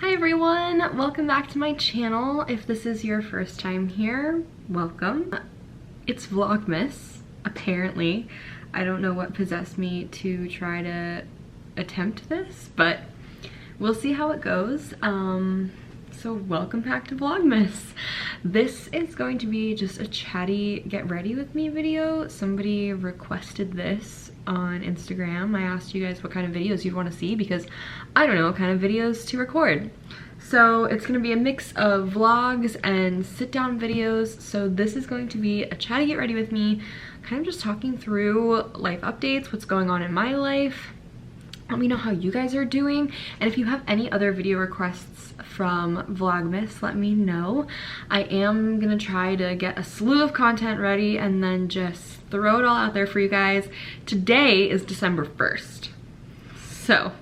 Hi everyone, welcome back to my channel. If this is your first time here, welcome. It's Vlogmas, apparently. I don't know what possessed me to try to attempt this, but we'll see how it goes. So welcome back to Vlogmas. This is going to be just a chatty get ready with me video. Somebody requested this on Instagram. I asked you guys what kind of videos you'd want to see because I don't know what kind of videos to record. So it's going to be a mix of vlogs and sit down videos. So this is going to be a chatty get ready with me, kind of just talking through life updates, what's going on in my life. Let me know how you guys are doing, and if you have any other video requests from Vlogmas, let me know. I am gonna try to get a slew of content ready and then just throw it all out there for you guys. Today is December 1st. So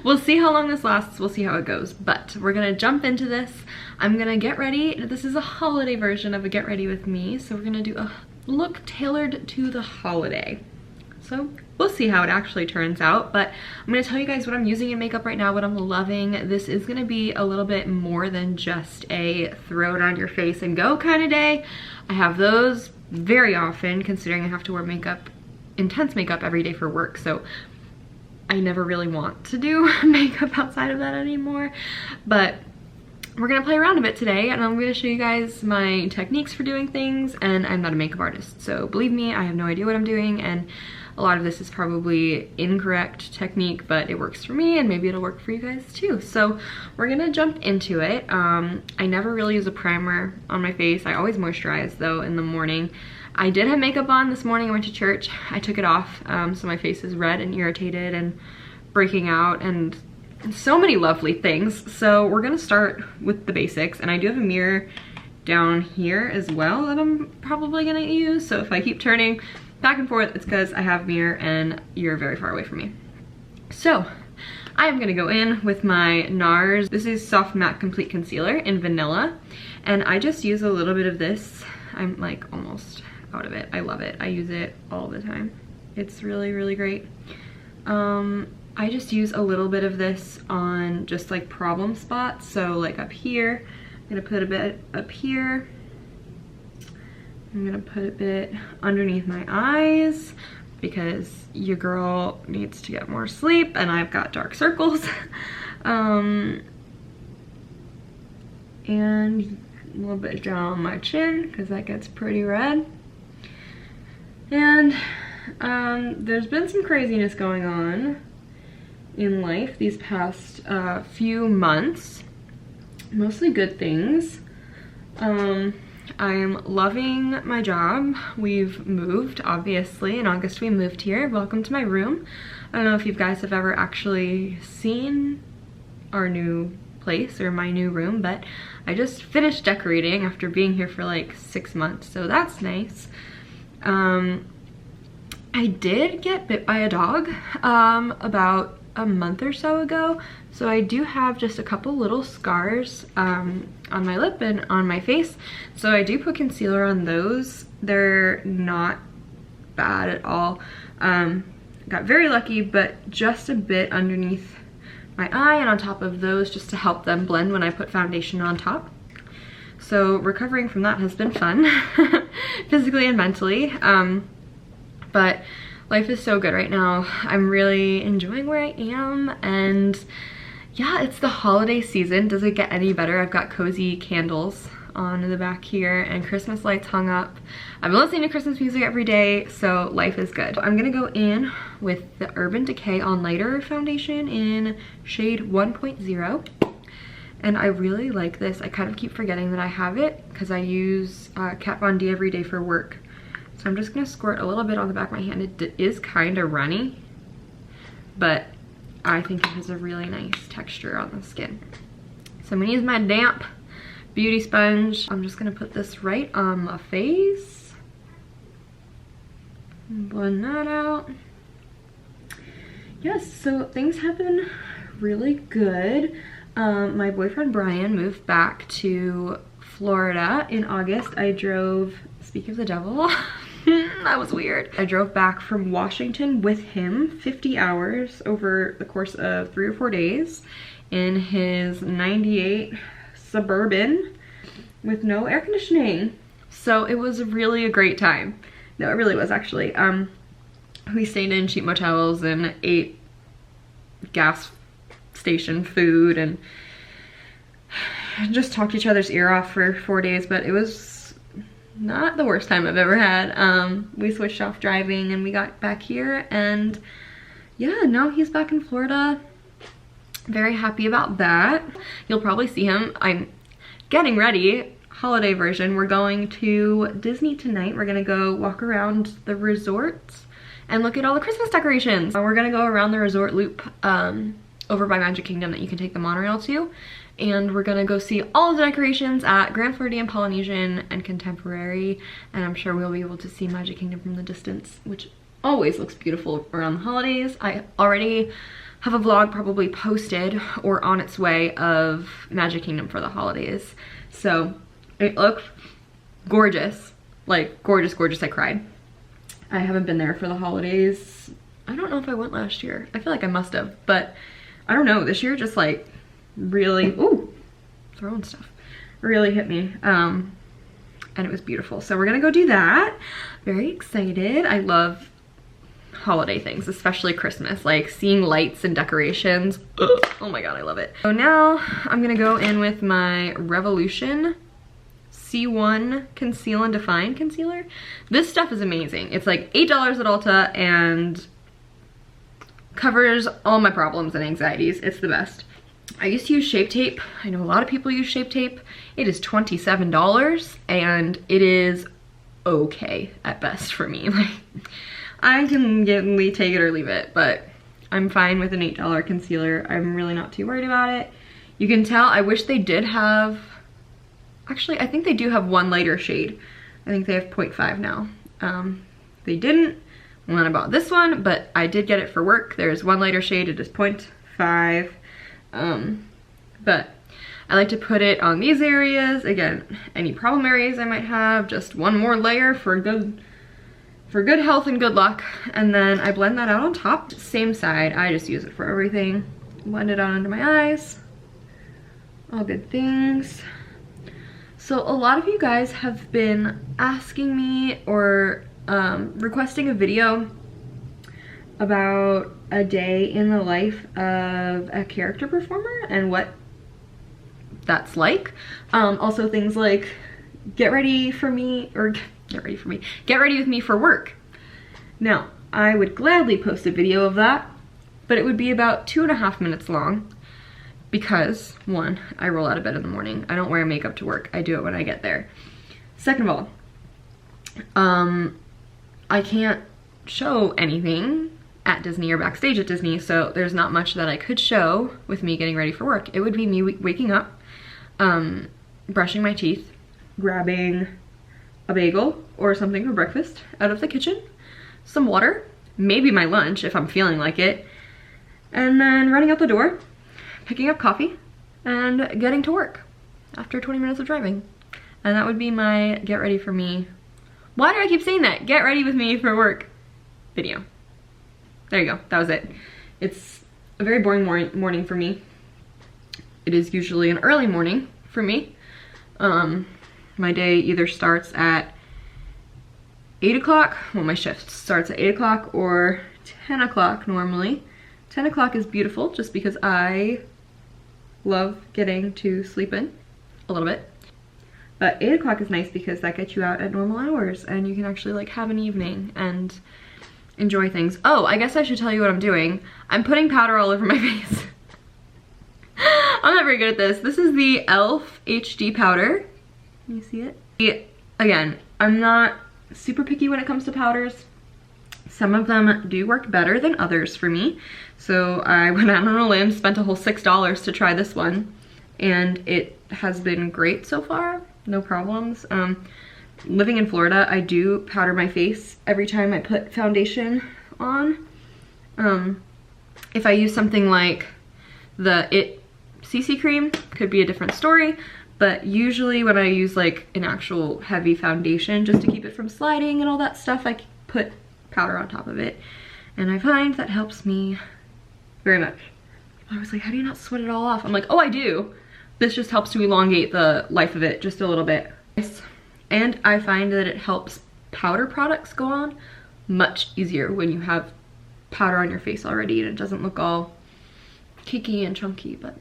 we'll see how long this lasts, we'll see how it goes, but we're gonna jump into this. I'm gonna get ready. This is a holiday version of a get ready with me, so we're gonna do a look tailored to the holiday. So we'll see how it actually turns out, but I'm gonna tell you guys what I'm using in makeup right now, what I'm loving. This is gonna be a little bit more than just a throw it on your face and go kind of day. I have those very often, considering I have to wear makeup, intense makeup every day for work, so I never really want to do makeup outside of that anymore. But we're gonna play around a bit today, and I'm gonna show you guys my techniques for doing things, and I'm not a makeup artist, so believe me, I have no idea what I'm doing, and a lot of this is probably incorrect technique, but it works for me and maybe it'll work for you guys too. So we're gonna jump into it. I never really use a primer on my face. I always moisturize though in the morning. I did have makeup on this morning. I went to church. I took it off, so my face is red and irritated and breaking out and so many lovely things. So we're gonna start with the basics, and I do have a mirror down here as well that I'm probably gonna use. So if I keep turning back and forth, it's because I have a mirror and you're very far away from me. So I am gonna go in with my NARS. This is Soft Matte Complete Concealer in Vanilla, and I just use a little bit of this. I'm like almost out of it. I love it. I use it all the time. It's really, really great. I just use a little bit of this on just like problem spots. So like up here, I'm gonna put a bit up here. I'm gonna put a bit underneath my eyes because your girl needs to get more sleep and I've got dark circles. And a little bit down on my chin because that gets pretty red. And there's been some craziness going on in life these past few months, mostly good things. I'm loving my job. We've moved, obviously. In August we moved here. Welcome to my room. I don't know if you guys have ever actually seen our new place or my new room, but I just finished decorating after being here for like 6 months, so that's nice. I did get bit by a dog about a month or so ago, so I do have just a couple little scars on my lip and on my face, so I do put concealer on those. They're not bad at all. Got very lucky, but just a bit underneath my eye and on top of those just to help them blend when I put foundation on top. So recovering from that has been fun, physically and mentally. But life is so good right now. I'm really enjoying where I am, and yeah, it's the holiday season. Does it get any better? I've got cozy candles on the back here and Christmas lights hung up. I've been listening to Christmas music every day, so life is good. I'm gonna go in with the Urban Decay On Lighter foundation in shade 1.0. And I really like this. I kind of keep forgetting that I have it because I use Kat Von D every day for work. So I'm just gonna squirt a little bit on the back of my hand. It is kind of runny, but I think it has a really nice texture on the skin. So I'm gonna use my damp beauty sponge. I'm just gonna put this right on my face. Blend that out. Yes, so things have been really good. My boyfriend Brian moved back to Florida in August. I drove, speak of the devil, That was weird. I drove back from Washington with him 50 hours over the course of 3 or 4 days in his 98 Suburban with no air conditioning. So it was really a great time. No, it really was actually. We stayed in cheap motels and ate gas station food and just talked each other's ear off for 4 days, but it was not the worst time I've ever had. We switched off driving and we got back here, and yeah, now he's back in Florida. Very happy about that. You'll probably see him. I'm getting ready, holiday version. We're going to Disney tonight. We're gonna go walk around the resort and look at all the Christmas decorations. We're gonna go around the resort loop over by Magic Kingdom that you can take the monorail to. And we're gonna go see all the decorations at Grand Floridian, Polynesian, and Contemporary. And I'm sure we'll be able to see Magic Kingdom from the distance, which always looks beautiful around the holidays. I already have a vlog probably posted or on its way of Magic Kingdom for the holidays. So it looks gorgeous, like gorgeous, gorgeous. I cried. I haven't been there for the holidays. I don't know if I went last year. I feel like I must have, but I don't know. This year just like really, ooh, throwing stuff, really hit me. And it was beautiful. So we're gonna go do that. Very excited. I love holiday things, especially Christmas, like seeing lights and decorations. Ugh. Oh my god, I love it. So now I'm gonna go in with my Revolution C1 Conceal and Define Concealer. This stuff is amazing. It's like $8 at Ulta and covers all my problems and anxieties. It's the best. I used to use Shape Tape. I know a lot of people use Shape Tape. It is $27 and it is okay at best for me. Like, I can take it or leave it, but I'm fine with an $8 concealer. I'm really not too worried about it. You can tell, I wish they did have, actually I think they do have one lighter shade. I think they have 0.5 now. They didn't when I bought this one, but I did get it for work. There's one lighter shade, it is 0.5. But I like to put it on these areas. Again, any problem areas I might have, just one more layer for good health and good luck. And then I blend that out on top. Same side, I just use it for everything. Blend it out under my eyes. All good things. So a lot of you guys have been asking me or requesting a video about a day in the life of a character performer and what that's like. Also things like get ready with me for work. Now, I would gladly post a video of that, but it would be about 2.5 minutes long because, one, I roll out of bed in the morning. I don't wear makeup to work. I do it when I get there. Second of all, I can't show anything at Disney or backstage at Disney, so there's not much that I could show with me getting ready for work. It would be me waking up, brushing my teeth, grabbing a bagel or something for breakfast out of the kitchen, some water, maybe my lunch if I'm feeling like it, and then running out the door, picking up coffee, and getting to work after 20 minutes of driving. And that would be my get ready for me. Why do I keep saying that? Get ready with me for work video. There you go, that was it. It's a very boring morning for me. It is usually an early morning for me. My day either starts at 8 o'clock, well my shift starts at 8 o'clock or 10 o'clock normally. 10 o'clock is beautiful just because I love getting to sleep in a little bit. But 8 o'clock is nice because that gets you out at normal hours and you can actually like have an evening and enjoy things. Oh, I guess I should tell you what I'm doing. I'm putting powder all over my face. I'm not very good at this. This is the e.l.f. HD powder. Can you see it? Again, I'm not super picky when it comes to powders. Some of them do work better than others for me. So I went out on a limb, spent a whole $6 to try this one. And it has been great so far, no problems. Living in Florida, I do powder my face every time I put foundation on. If I use something like the CC cream, could be a different story, But usually when I use like an actual heavy foundation, just to keep it from sliding and all that stuff, I put powder on top of it. And I find that helps me very much. I was like, how do you not sweat it all off? I'm like, oh, I do. This just helps to elongate the life of it just a little bit. And I find that it helps powder products go on much easier when you have powder on your face already and it doesn't look all cakey and chunky, but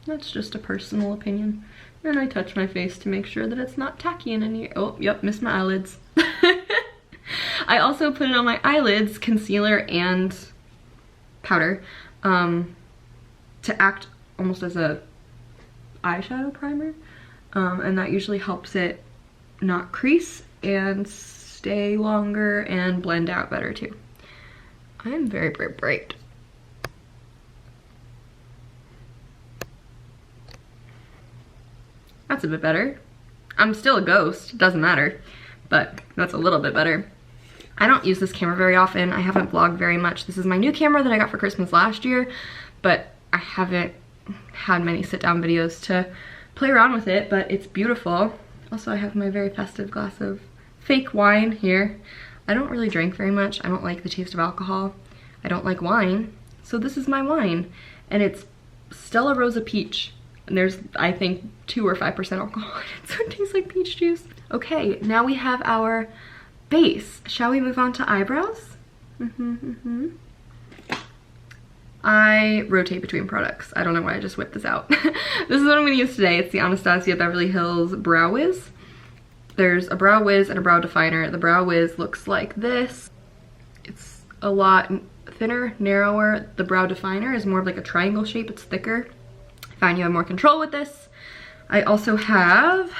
that's just a personal opinion. And I touch my face to make sure that it's not tacky in any, oh, yep, missed my eyelids. I also put it on my eyelids, concealer and powder, to act almost as a eyeshadow primer. And that usually helps it not crease and stay longer and blend out better too. I am very, very bright. That's a bit better. I'm still a ghost, doesn't matter, but that's a little bit better. I don't use this camera very often. I haven't vlogged very much. This is my new camera that I got for Christmas last year, but I haven't had many sit down videos to play around with it, but it's beautiful. Also, I have my very festive glass of fake wine here. I don't really drink very much. I don't like the taste of alcohol. I don't like wine, so this is my wine, and it's Stella Rosa Peach. And there's, I think, 2 or 5% alcohol in it, so it tastes like peach juice. Okay, now we have our base. Shall we move on to eyebrows? I rotate between products. I don't know why I just whipped this out. This is what I'm gonna use today. It's the Anastasia Beverly Hills Brow Wiz. There's a Brow Wiz and a Brow Definer. The Brow Wiz looks like this. It's a lot thinner, narrower. The Brow Definer is more of like a triangle shape. It's thicker. I find you have more control with this. I also have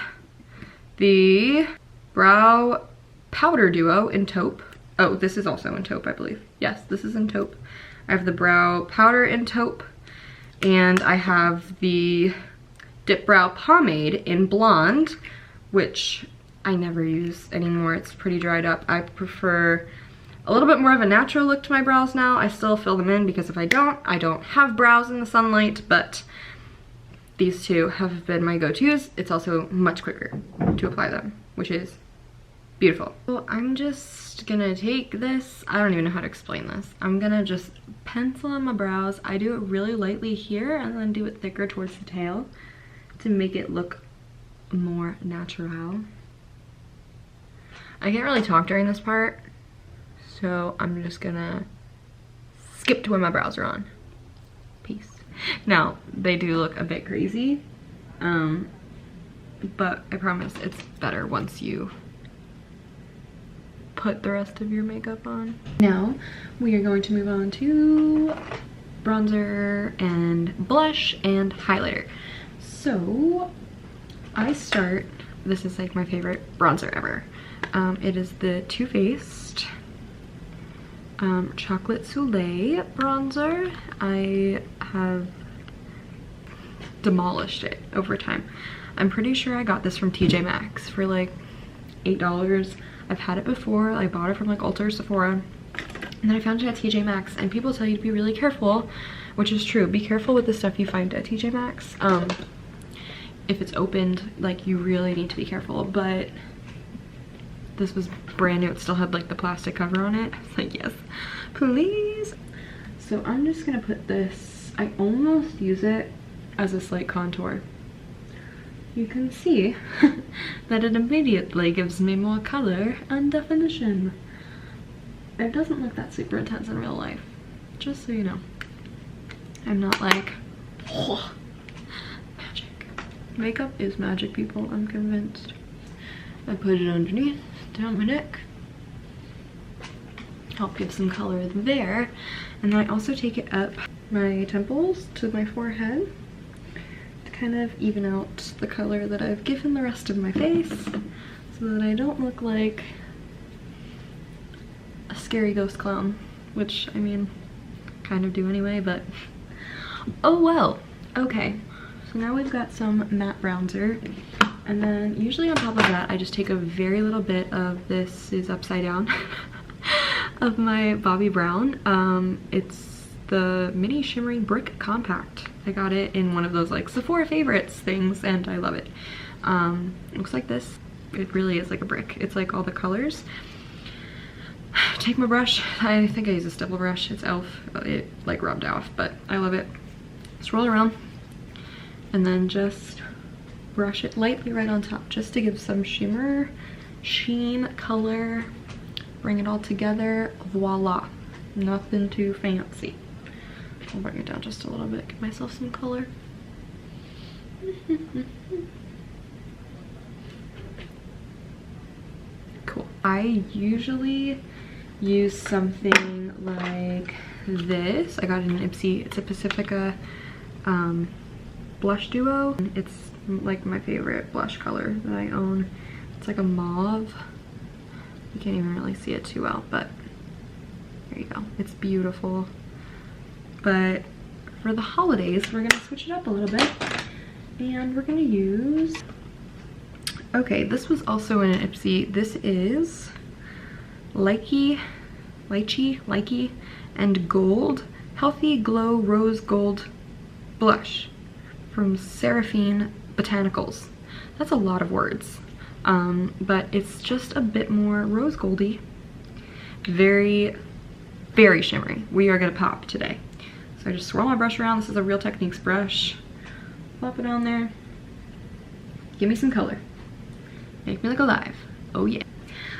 the Brow Powder Duo in taupe. Oh, this is also in taupe, I believe. Yes, this is in taupe. I have the Brow Powder in taupe, and I have the Dip Brow Pomade in blonde, which I never use anymore. It's pretty dried up. I prefer a little bit more of a natural look to my brows now. I still fill them in because if I don't have brows in the sunlight, but these two have been my go-tos. It's also much quicker to apply them, which is beautiful. So I'm just gonna take this, I don't even know how to explain this. I'm gonna just pencil on my brows. I do it really lightly here and then do it thicker towards the tail to make it look more natural. I can't really talk during this part, so I'm just gonna skip to when my brows are on. Peace. Now, they do look a bit crazy, but I promise it's better once you put the rest of your makeup on. Now, we are going to move on to bronzer and blush and highlighter. So, I start, this is like my favorite bronzer ever. It is the Too Faced Chocolate Soleil bronzer. I have demolished it over time. I'm pretty sure I got this from TJ Maxx for like $8. I've had it before. I bought it from like Ulta or Sephora, and then I found it at TJ Maxx, and people tell you to be really careful, which is true. Be careful with the stuff you find at TJ Maxx. If it's opened, like, you really need to be careful, but this was brand new. It still had like the plastic cover on it. I was like, yes, please. So I'm just gonna put this, I almost use it as a slight contour. You can see that it immediately gives me more color and definition. It doesn't look that super intense in real life, just so you know. I'm not like, oh, magic. Makeup is magic, people, I'm convinced. I put it underneath, down my neck, help give some color there, and then I also take it up my temples to my forehead, kind of even out the color that I've given the rest of my face so that I don't look like a scary ghost clown, which, I mean, kind of do anyway, but oh well. Okay, so now we've got some matte bronzer, and then usually on top of that I just take a very little bit of, this is upside down, of my Bobbi Brown. It's the Mini Shimmering Brick Compact. I got it in one of those like Sephora favorites things and I love it. It looks like this. It really is like a brick. It's like all the colors. Take my brush. I think I use a stipple brush. It's e.l.f. It like rubbed off, but I love it. Swirl it around and then just brush it lightly right on top just to give some shimmer, sheen, color. Bring it all together. Voila. Nothing too fancy. I'll bring it down just a little bit, give myself some color. Cool. I usually use something like this. I got it in Ipsy. It's a Pacifica blush duo. It's like my favorite blush color that I own. It's like a mauve. You can't even really see it too well, but there you go. It's beautiful. But for the holidays, we're gonna switch it up a little bit. And we're gonna use, okay, this was also in an Ipsy. This is Lychee and Gold Healthy Glow Rose Gold Blush from Seraphine Botanicals. That's a lot of words, but it's just a bit more rose goldy. Very, very shimmery. We are gonna pop today. So I just swirl my brush around. This is a Real Techniques brush. Pop it on there. Give me some color. Make me look alive. Oh yeah.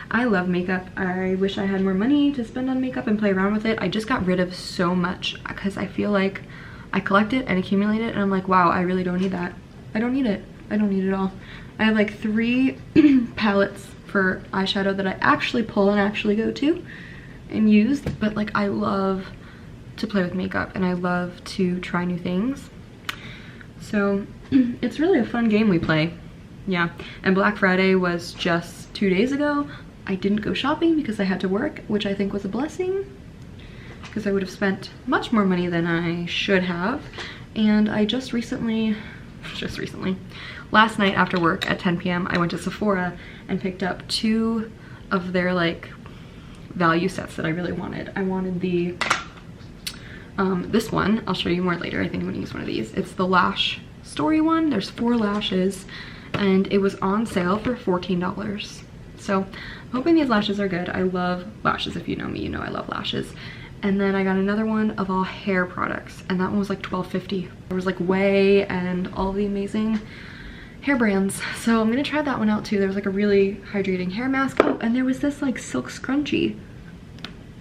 I love makeup. I wish I had more money to spend on makeup and play around with it. I just got rid of so much because I feel like I collect it and accumulate it and I'm like, wow, I really don't need that. I don't need it. I don't need it all. I have like 3 palettes for eyeshadow that I actually pull and actually go to and use. But like I love to play with makeup and I love to try new things. So it's really a fun game we play. Yeah, and Black Friday was just 2 days ago. I didn't go shopping because I had to work, which I think was a blessing because I would have spent much more money than I should have. And I just recently, last night after work at 10 p.m. I went to Sephora and picked up 2 of their like value sets that I really wanted. I wanted the this one, I'll show you more later. I think I'm gonna use one of these. It's the Lash Story one. There's 4 lashes and it was on sale for $14. So I'm hoping these lashes are good. I love lashes. If you know me, you know I love lashes. And then I got another one of all hair products and that one was like $12.50. There was like Way and all the amazing hair brands. So I'm gonna try that one out too. There was like a really hydrating hair mask. Oh, and there was this like silk scrunchie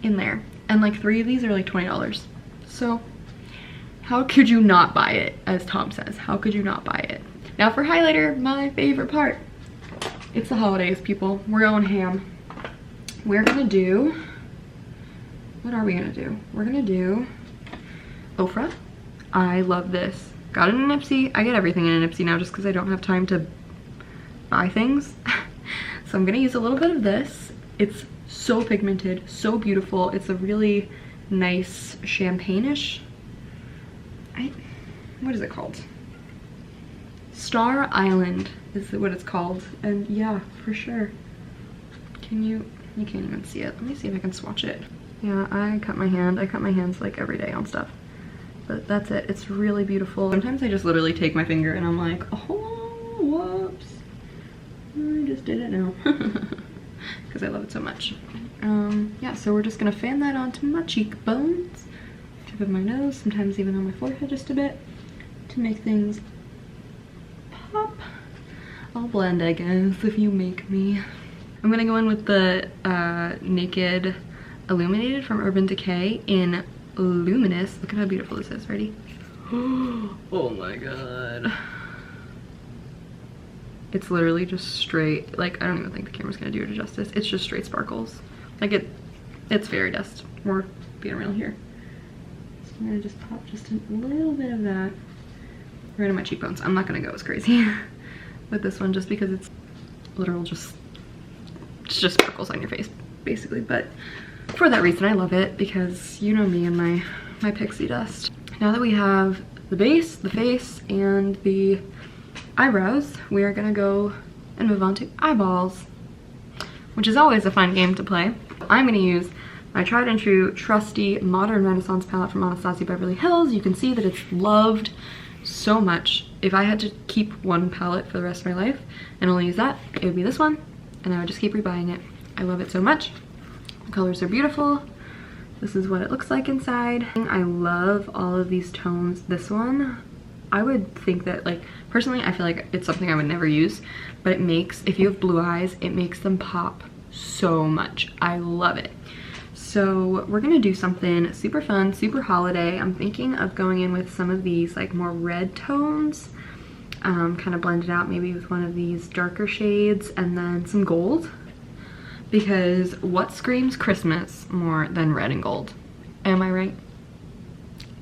in there. And like 3 of these are like $20. So how could you not buy it, as Tom says? How could you not buy it? Now for highlighter, my favorite part. It's the holidays, people. We're going ham. We're gonna do, what are we gonna do? We're gonna do Ofra. I love this. Got it in an Ipsy. I get everything in an Ipsy now just because I don't have time to buy things. So I'm gonna use a little bit of this. It's so pigmented, so beautiful. It's a really nice champagne-ish. What is it called? Star Island is what it's called. And yeah, for sure. You can't even see it. Let me see if I can swatch it. Yeah, I cut my hand. I cut my hands like every day on stuff. But that's it. It's really beautiful. Sometimes I just literally take my finger and I'm like, oh, whoops. I just did it now. Because I love it so much. Yeah, so we're just gonna fan that onto my cheekbones, tip of my nose, sometimes even on my forehead just a bit to make things pop. I'll blend, I guess, if you make me. I'm gonna go in with the Naked Illuminated from Urban Decay in Luminous. Look at how beautiful this is. Ready? Oh my god. It's literally just straight, like, I don't even think the camera's gonna do it justice. It's just straight sparkles. Like it's fairy dust. We're being real here. So I'm gonna just pop just a little bit of that right on my cheekbones. I'm not gonna go as crazy with this one just because it's literal it's just sparkles on your face basically. But for that reason I love it because you know me and my pixie dust. Now that we have the base, the face, and the eyebrows, we are gonna go and move on to eyeballs, which is always a fun game to play. I'm gonna use my tried and true trusty Modern Renaissance palette from Anastasia Beverly Hills. You can see that it's loved so much. If I had to keep one palette for the rest of my life and only use that, it would be this one, and I would just keep rebuying it. I love it so much. The colors are beautiful. This is what it looks like inside. I love all of these tones. This one, I would think that, like, personally, I feel like it's something I would never use, but it makes, if you have blue eyes, it makes them pop so much. I love it. So we're gonna do something super fun, super holiday. I'm thinking of going in with some of these like more red tones, kind of blend it out maybe with one of these darker shades and then some gold, because what screams Christmas more than red and gold? Am I right?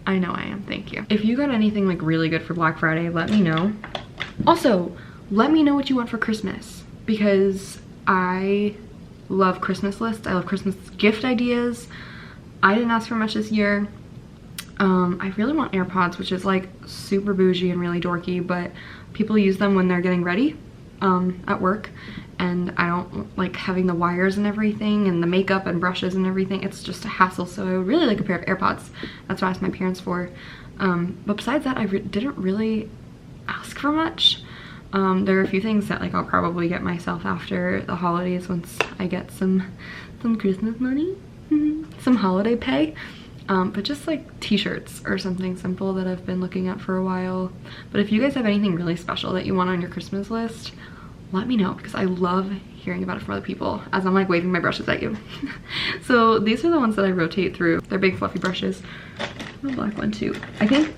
I know I am, thank you. If you got anything like really good for Black Friday, let me know. Also, let me know what you want for Christmas, because I love Christmas lists. I love Christmas gift ideas. I didn't ask for much this year. I really want AirPods, which is like super bougie and really dorky, but people use them when they're getting ready at work, and I don't like having the wires and everything and the makeup and brushes and everything. It's just a hassle, so I would really like a pair of AirPods. That's what I asked my parents for. But besides that, I didn't really ask for much. There are a few things that like I'll probably get myself after the holidays once I get some Christmas money, some holiday pay. But just like t-shirts or something simple that I've been looking at for a while. But if you guys have anything really special that you want on your Christmas list, let me know, because I love hearing about it from other people as I'm like waving my brushes at you. So these are the ones that I rotate through. They're big fluffy brushes. The black one too. I think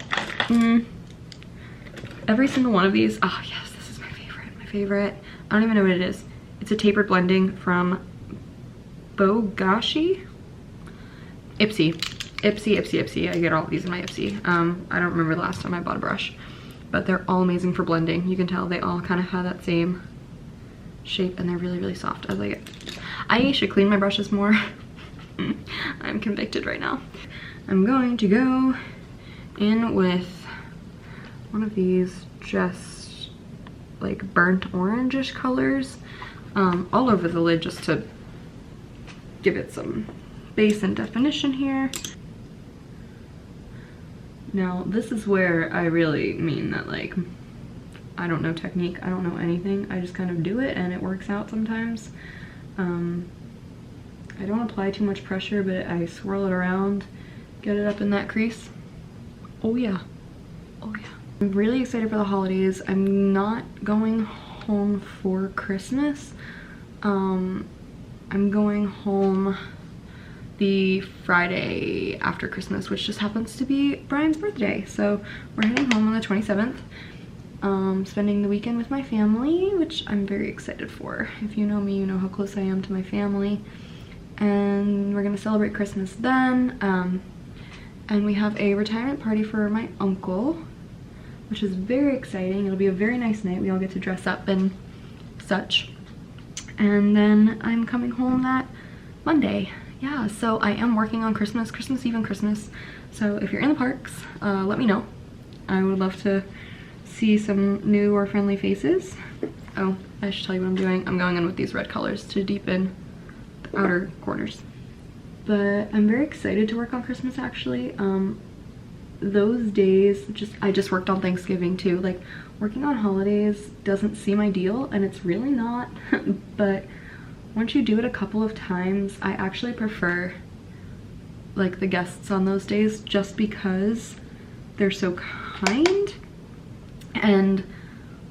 every single one of these, oh yes, favorite. I don't even know what it is. It's a tapered blending from Bogashi. Ipsy. I get all of these in my Ipsy. I don't remember the last time I bought a brush, but they're all amazing for blending. You can tell they all kind of have that same shape, and they're really, really soft. I should clean my brushes more. I'm convicted right now. I'm going to go in with one of these just like burnt orange-ish colors all over the lid, just to give it some base and definition here. Now this is where I really mean that, like, I don't know technique, I don't know anything, I just kind of do it and it works out sometimes. I don't apply too much pressure, but I swirl it around, get it up in that crease. Oh yeah, oh yeah. I'm really excited for the holidays. I'm not going home for Christmas. I'm going home the Friday after Christmas, which just happens to be Brian's birthday. So we're heading home on the 27th. Spending the weekend with my family, which I'm very excited for. If you know me, you know how close I am to my family. And we're gonna celebrate Christmas then. And we have a retirement party for my uncle, which is very exciting. It'll be a very nice night. We all get to dress up and such. And then I'm coming home that Monday. Yeah, so I am working on Christmas Eve and Christmas. So if you're in the parks, let me know. I would love to see some new or friendly faces. Oh, I should tell you what I'm doing. I'm going in with these red colors to deepen the outer corners. But I'm very excited to work on Christmas, actually. Those days, I just worked on Thanksgiving too. Like, working on holidays doesn't seem ideal, and it's really not. But once you do it a couple of times, I actually prefer like the guests on those days, just because they're so kind. And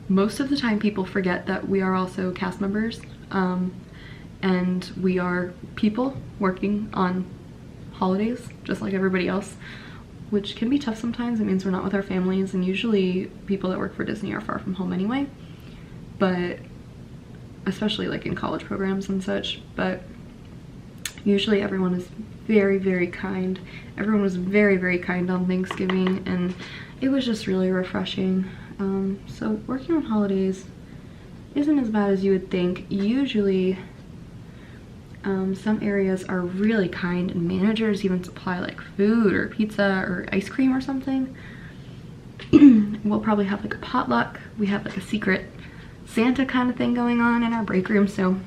most of the time people forget that we are also cast members, and we are people working on holidays just like everybody else, which can be tough sometimes. It means we're not with our families, and usually people that work for Disney are far from home anyway, but especially like in college programs and such. But usually everyone is very, very kind. Everyone was very, very kind on Thanksgiving, and it was just really refreshing. So working on holidays isn't as bad as you would think. Usually some areas are really kind, and managers even supply like food or pizza or ice cream or something. We'll probably have like a potluck. We have like a secret Santa kind of thing going on in our break room, so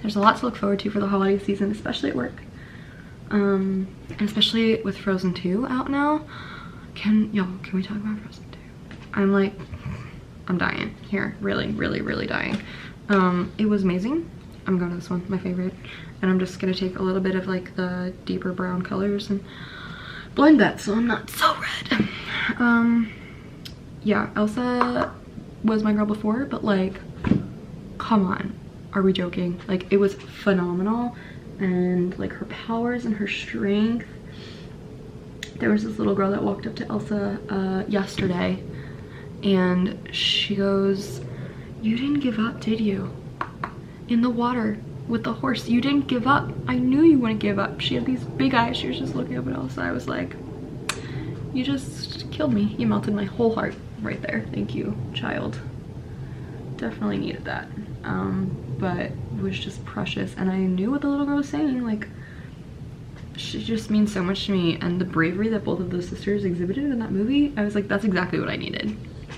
there's a lot to look forward to for the holiday season, especially at work. And especially with Frozen 2 out now. Can we talk about Frozen 2? I'm dying here, really dying. It was amazing. I'm going to this one, my favorite, and I'm just gonna take a little bit of like the deeper brown colors and blend that so I'm not so red. Yeah, Elsa was my girl before, but like, come on, are we joking? Like, it was phenomenal, and like her powers and her strength. There was this little girl that walked up to Elsa yesterday, and she goes, "You didn't give up, did you? In the water with the horse, you didn't give up. I knew you wouldn't give up." She had these big eyes. She was just looking up at Elsa. I was like, you just killed me. You melted my whole heart right there. Thank you, child. Definitely needed that. But it was just precious, and I knew what the little girl was saying. Like, she just means so much to me, and the bravery that both of those sisters exhibited in that movie, I was like, that's exactly what I needed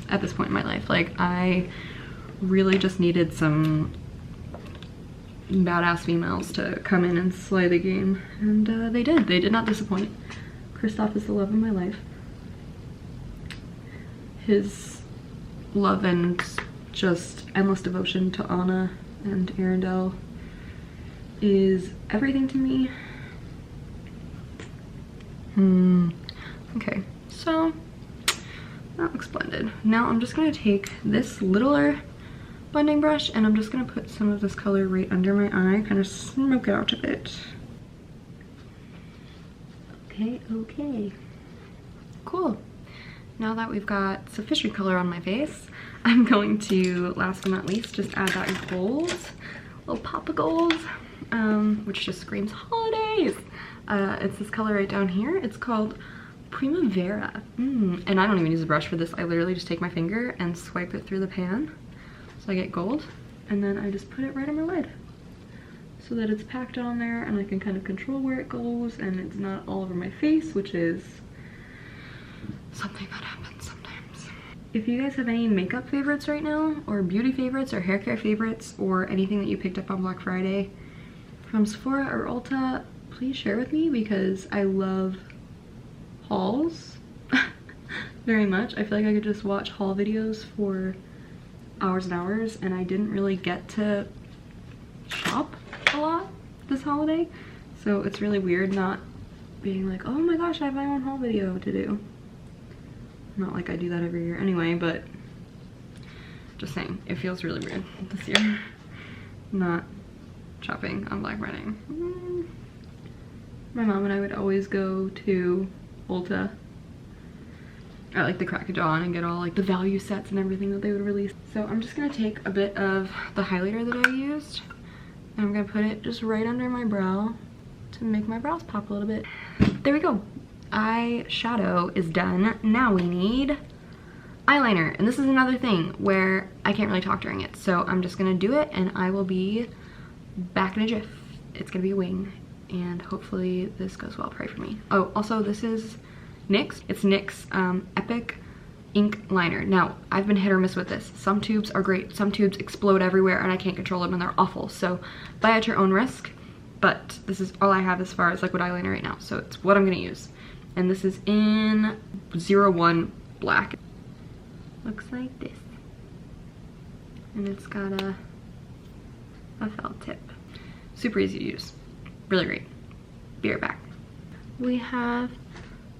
at this point in my life. Like, I really just needed some badass females to come in and slay the game, and they did not disappoint. Kristoff is the love of my life. His love and just endless devotion to Anna and Arendelle is everything to me. Okay, so that looks blended. Now I'm just gonna take this littler blending brush, and I'm just gonna put some of this color right under my eye, kind of smoke it out a bit. Okay, cool. Now that we've got sufficient color on my face, I'm going to, last but not least, just add that gold, little pop of gold, which just screams holidays. It's this color right down here. It's called Primavera. And I don't even use a brush for this. I literally just take my finger and swipe it through the pan. So I get gold, and then I just put it right on my lid so that it's packed on there, and I can kind of control where it goes, and it's not all over my face, which is something that happens sometimes. If you guys have any makeup favorites right now, or beauty favorites, or hair care favorites, or anything that you picked up on Black Friday from Sephora or Ulta, please share with me, because I love hauls very much. I feel like I could just watch haul videos for hours and hours, and I didn't really get to shop a lot this holiday, so it's really weird not being like, oh my gosh, I have my own haul video to do. Not like I do that every year anyway, but just saying, it feels really weird this year not shopping on Black Friday. My mom and I would always go to Ulta at like the crack of dawn and get all like the value sets and everything that they would release. So I'm just gonna take a bit of the highlighter that I used, and I'm gonna put it just right under my brow to make my brows pop a little bit. There we go. Eyeshadow is done. Now we need eyeliner, and this is another thing where I can't really talk during it, so I'm just gonna do it, and I will be back in a jiff. It's gonna be a wing, and hopefully this goes well. Pray for me. Oh, also this is NYX. It's NYX Epic Ink Liner. Now, I've been hit or miss with this. Some tubes are great, some tubes explode everywhere, and I can't control them, and they're awful. So buy at your own risk, but this is all I have as far as liquid eyeliner right now, so it's what I'm gonna use. And this is in 01 Black. Looks like this. And it's got a felt tip. Super easy to use. Really great. Be right back. We have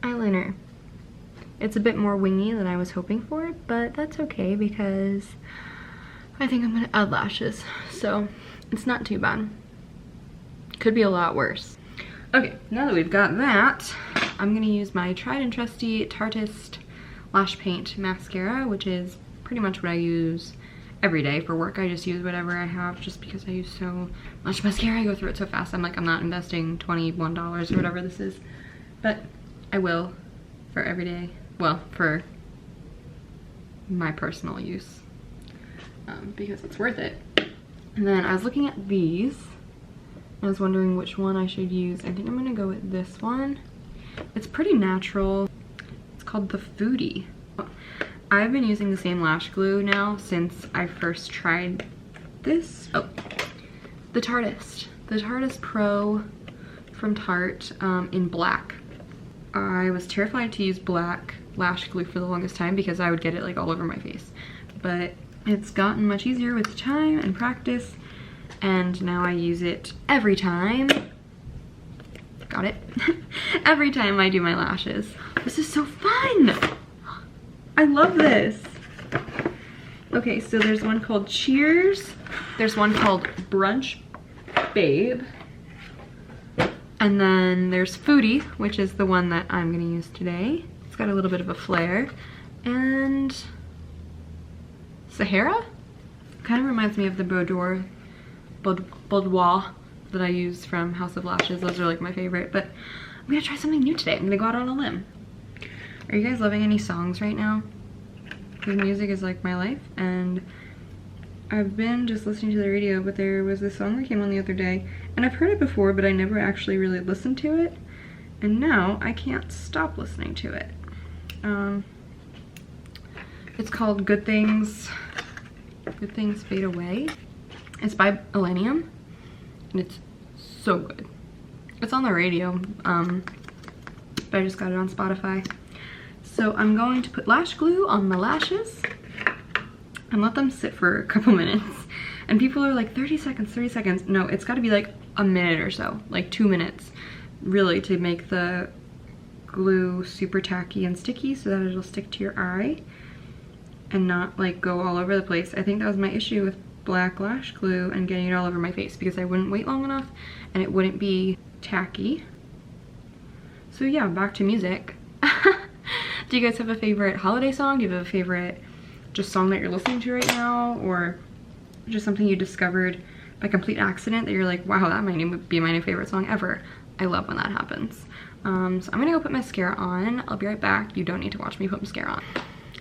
eyeliner. It's a bit more wingy than I was hoping for, but that's okay because I think I'm gonna add lashes, so it's not too bad. Could be a lot worse. Okay, now that we've got that, I'm gonna use my tried and trusty Tarteist Lash Paint Mascara, which is pretty much what I use every day. For work, I just use whatever I have just because I use so much mascara. I go through it so fast. I'm like, I'm not investing $21 or whatever this is, but I will for every day. Well, for my personal use, because it's worth it. And then I was looking at these. I was wondering which one I should use. I think I'm gonna go with this one. It's pretty natural. It's called the Foodie. I've been using the same lash glue now since I first tried this. Oh, the Tarteist. The Tarteist Pro from Tarte in black. I was terrified to use black lash glue for the longest time because I would get it like all over my face. But it's gotten much easier with time and practice, and now I use it every time. Got it? Every time I do my lashes. This is so fun! I love this. Okay, so there's one called Cheers. There's one called Brunch Babe. And then there's Foodie, which is the one that I'm gonna use today. It's got a little bit of a flare. And Sahara? Kind of reminds me of the Boudoir that I use from House of Lashes. Those are like my favorite, but I'm gonna try something new today. I'm gonna go out on a limb. Are you guys loving any songs right now? Because music is like my life, and I've been just listening to the radio, but there was this song that came on the other day, and I've heard it before, but I never actually really listened to it, and now I can't stop listening to it. It's called Good Things Fade Away. It's by Millennium, and it's so good. It's on the radio, but I just got it on Spotify. So I'm going to put lash glue on my lashes and let them sit for a couple minutes. And people are like, 30 seconds, 30 seconds. No, it's gotta be like a minute or so, like 2 minutes, really, to make the glue super tacky and sticky so that it'll stick to your eye and not like go all over the place. I think that was my issue with black lash glue and getting it all over my face, because I wouldn't wait long enough and it wouldn't be tacky. So yeah, back to music. Do you guys have a favorite holiday song? Do you have a favorite just song that you're listening to right now, or just something you discovered by complete accident that you're like, wow, that might be my new favorite song ever? I love when that happens. So I'm gonna go put mascara on. I'll be right back. You don't need to watch me put mascara on.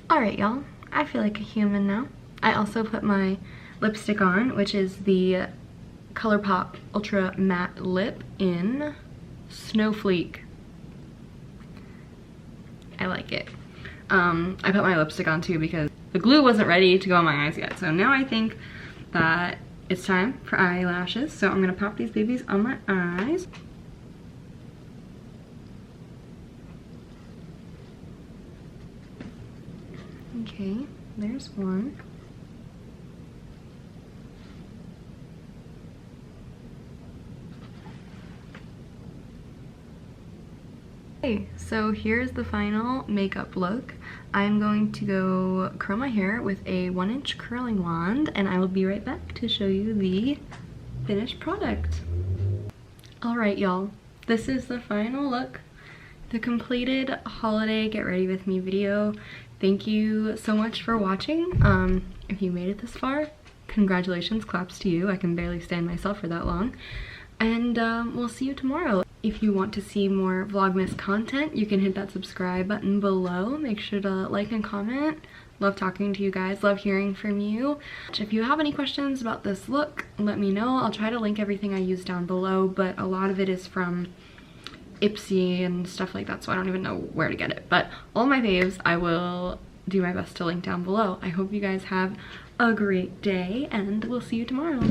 All right, y'all, I feel like a human now. I also put my lipstick on, which is the ColourPop Ultra Matte Lip in Snowflake. I like it. I put my lipstick on too because the glue wasn't ready to go on my eyes yet. So now I think that it's time for eyelashes. So I'm gonna pop these babies on my eyes. Okay, there's one. Okay, so here's the final makeup look. I'm going to go curl my hair with a 1-inch curling wand, and I will be right back to show you the finished product. Alright, y'all, this is the final look. The completed holiday get ready with me video. Thank you so much for watching. If you made it this far, congratulations, claps to you. I can barely stand myself for that long. And we'll see you tomorrow. If you want to see more Vlogmas content, you can hit that subscribe button below. Make sure to like and comment. Love talking to you guys, love hearing from you. If you have any questions about this look, let me know. I'll try to link everything I use down below, but a lot of it is from Ipsy and stuff like that, so I don't even know where to get it. But all my faves, I will do my best to link down below. I hope you guys have a great day, and we'll see you tomorrow.